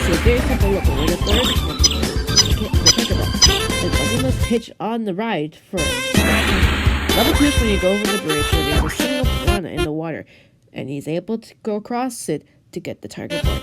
to a very simple level where the third the box. And Fuzzy must pitch on the ride first. Level 2 is when you go over the bridge where there's a single piranha in the water, and he's able to go across it to get the target board.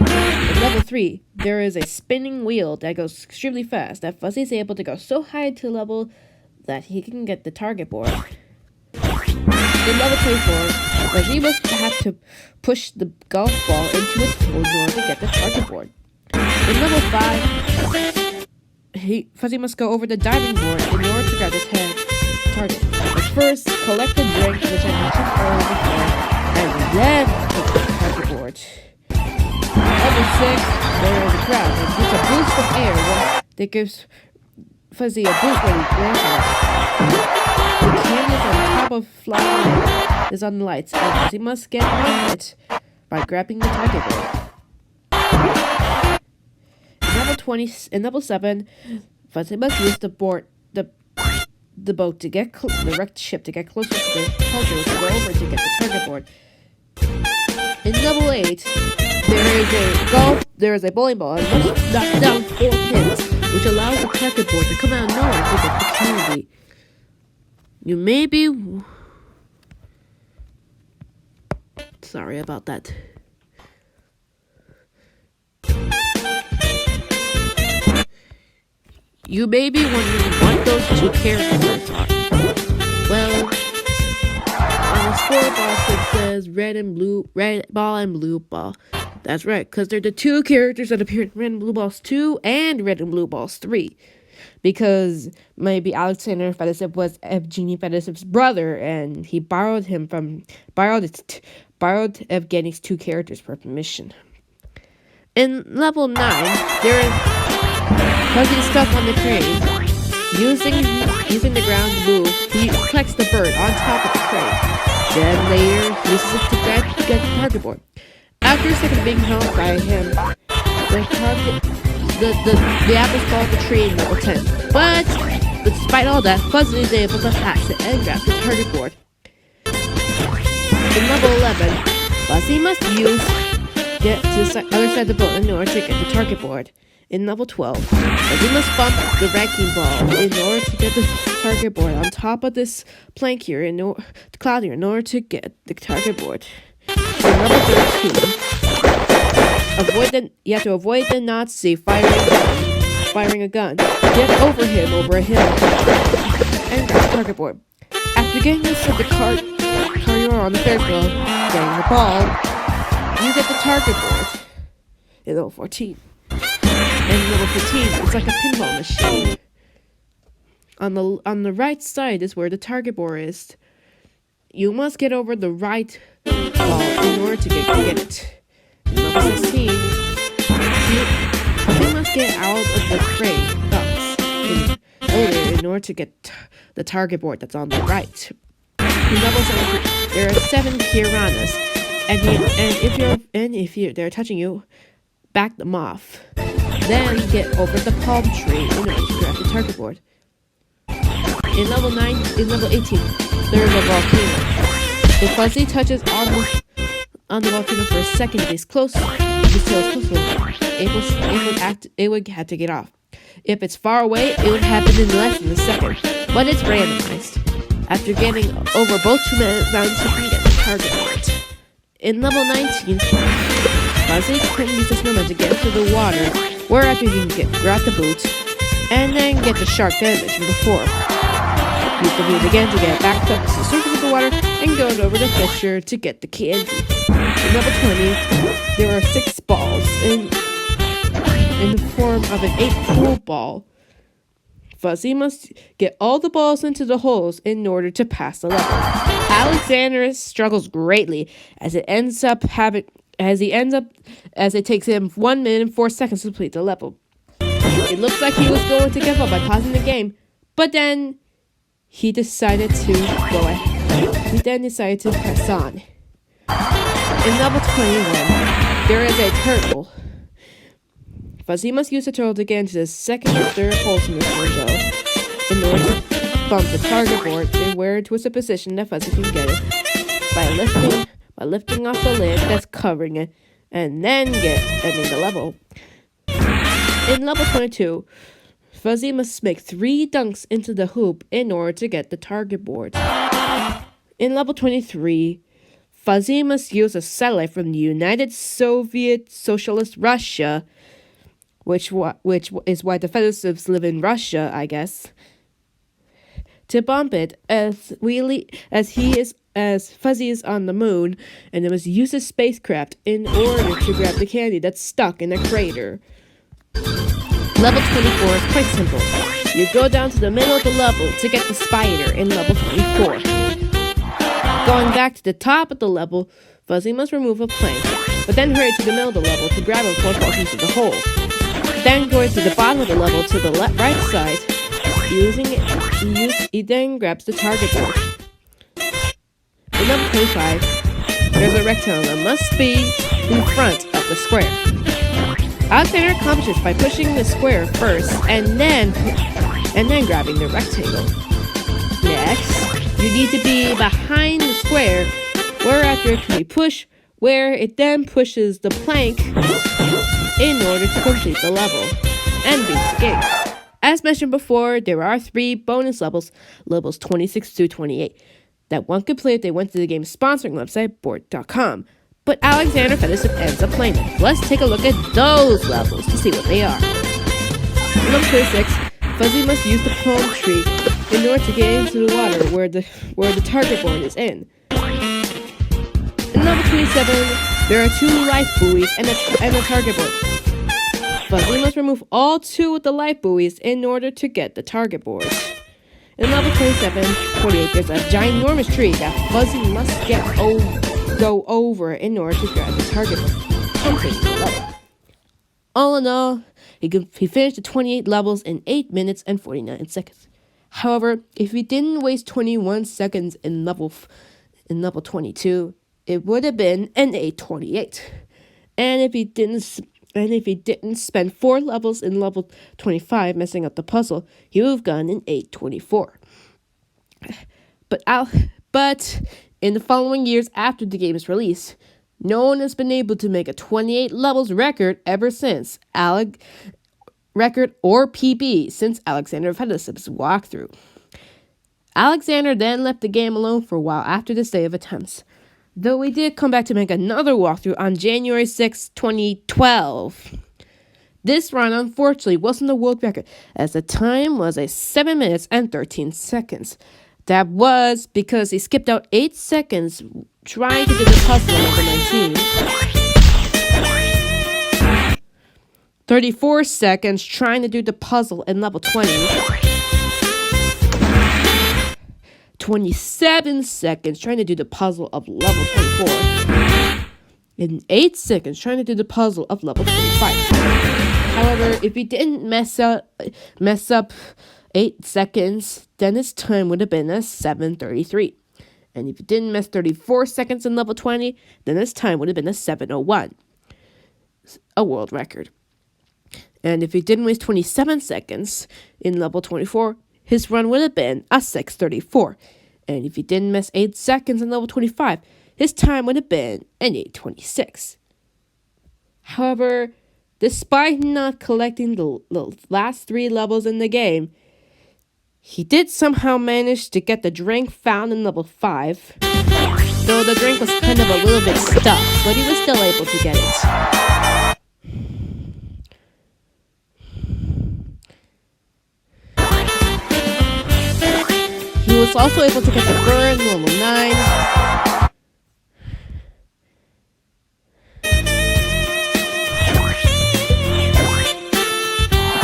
In level 3, there is a spinning wheel that goes extremely fast that Fuzzy is able to go so high to level that he can get the target board. In level 24, Fuzzy must have to push the golf ball into its hole in order to get the target board. In level 5, Fuzzy must go over the diving board in order to grab the target. But first, collect the drink, which I mentioned earlier before, and then pick the target board. Level 6, there is a crowd, and it's a boost of air that gives Fuzzy a boost when he lands on it. The canvas on top of flying is on the lights, and Fuzzy must get on it by grabbing the target board. In level 7, Fuzzy must use the boat to get the wrecked ship to get closer to the culture to go over to get the target board. In level 8, there is a bowling ball and must knock down 4 pins, which allows the target board to come out of nowhere to get the candy. You may be sorry about that. You may be wondering what those two characters are. Well, on the scoreboard it says red ball and blue ball. That's right, because they're the two characters that appear in Red and Blue Balls 2 and Red and Blue Balls 3. Because maybe Alexander Fedosip was Evgeny Fedosip's brother, and he borrowed Evgeny's two characters for permission. In level 9, there is Fuzzy stuck on the crane. Using the ground to move, he collects the bird on top of the crane. Then later, he uses it to get the target board. After a second being held by him, the apples fall off the tree in level 10. But despite all that, Fuzzy is able to hack it and grab the target board. In level 11, Fuzzy must get to the other side of the boat in order to get the target board. In level 12, Fuzzy must bump the wrecking ball in order to get the target board on top of this plank here cloud here in order to get the target board. In level 13, you have to avoid the Nazi firing a gun. Get over a hill, and grab the target board. After getting inside the car you're on the Ferris wheel, getting the ball, you get the target board. In level 14. In level 15, it's like a pinball machine. On the right side is where the target board is. You must get over the right ball in order to get it. In level 16, you must get out of the crane box in order to get the target board that's on the right. In level 17, there are 7 piranhas, and if they're touching you, back them off. Then get over the palm tree in order to grab the target board. In level 18, there is a volcano. If Fuzzy touches on the volcano for a second, it is close. It would have to get off. If it's far away, it would happen in less than a second, but it's randomized. After getting over both 2 mountains, you can get the target board. In level 19, Fuzzy can use the snowman to get into the water, whereafter you can grab the boots, and then get the shark that I mentioned before. Use the boot again to get back up to the surface of the water, and go over the fissure to get the candy. In level 20, there are 6 balls in the form of an 8-pool ball. Fuzzy must get all the balls into the holes in order to pass the level. Alexander struggles greatly as it takes him 1 minute and 4 seconds to complete the level. It looks like he was going to give up by pausing the game, but then he decided to press on. In level 21, there is a turtle. Fuzzy must use the turtle to get into the second or third holes in this window in order to bump the target board and wear it to a position that Fuzzy can get it by lifting off the lid that's covering it and then ending the level. In level 22, Fuzzy must make 3 dunks into the hoop in order to get the target board. In level 23, Fuzzy must use a satellite from the United Soviet Socialist Russia, which is why the Federatives live in Russia, I guess, to bomb it as Fuzzy is on the moon, and it must use a spacecraft in order to grab the candy that's stuck in a crater. Level 24 is quite simple. You go down to the middle of the level to get the spider in level 24. Going back to the top of the level, Fuzzy must remove a plank, but then hurry to the middle of the level to grab it before it falls into the hole. Then going to the bottom of the level to the right side, he then grabs the target board. In level 25, there's a rectangle that must be in front of the square. Alexander accomplishes by pushing the square first and then grabbing the rectangle. Next, you need to be behind the square, whereafter it can be pushed, where it then pushes the plank in order to complete the level and beat the game. As mentioned before, there are 3 bonus levels, levels 26 to 28, that one could play if they went to the game's sponsoring website, board.com. But Alexander Fedosov ends up playing them. Let's take a look at those levels to see what they are. In level 26, Fuzzy must use the palm tree in order to get into the water where the target board is in. In level 27, there are 2 life buoys and a target board. Fuzzy must remove all 2 of the life buoys in order to get the target board. In level 28, there's a ginormous tree that Fuzzy must go over in order to grab the target completing the level. All in all, he finished the 28 levels in 8 minutes and 49 seconds. However, if he didn't waste 21 seconds in level 22, it would have been an 8:28. And if he didn't spend 4 levels in level 25 messing up the puzzle, he would have gotten an 8:24. But in the following years after the game's release, no one has been able to make a 28 levels record ever since record or PB since Alexander Fedosov's walkthrough. Alexander then left the game alone for a while after this day of attempts, though he did come back to make another walkthrough on January 6, 2012. This run, unfortunately, wasn't a world record, as the time was 7 minutes and 13 seconds. That was because he skipped out 8 seconds trying to do the puzzle on level 19. 34 seconds trying to do the puzzle in level 20. 27 seconds trying to do the puzzle of level 24. And 8 seconds trying to do the puzzle of level 25. However, if he didn't mess up 8 seconds, then his time would have been a 7:33. And if he didn't miss 34 seconds in level 20, then his time would have been a 7:01. A world record. And if he didn't waste 27 seconds in level 24, his run would have been a 6:34. And if he didn't miss 8 seconds in level 25, his time would have been an 8:26. However, despite not collecting the last 3 levels in the game, he did somehow manage to get the drink found in level 5, though the drink was kind of a little bit stuck, but he was still able to get it. He was also able to get the burn level 9.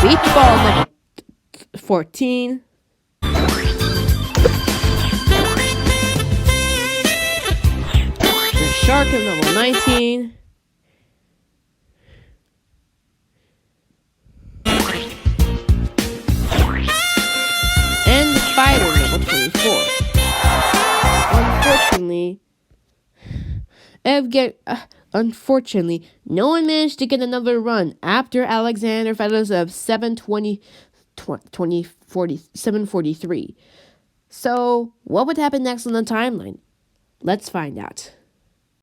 Beach ball level 14. The shark in level 19. And the spider in level 24. Unfortunately, no one managed to get another run after Alexander Fedosov's 743. So, what would happen next on the timeline? Let's find out.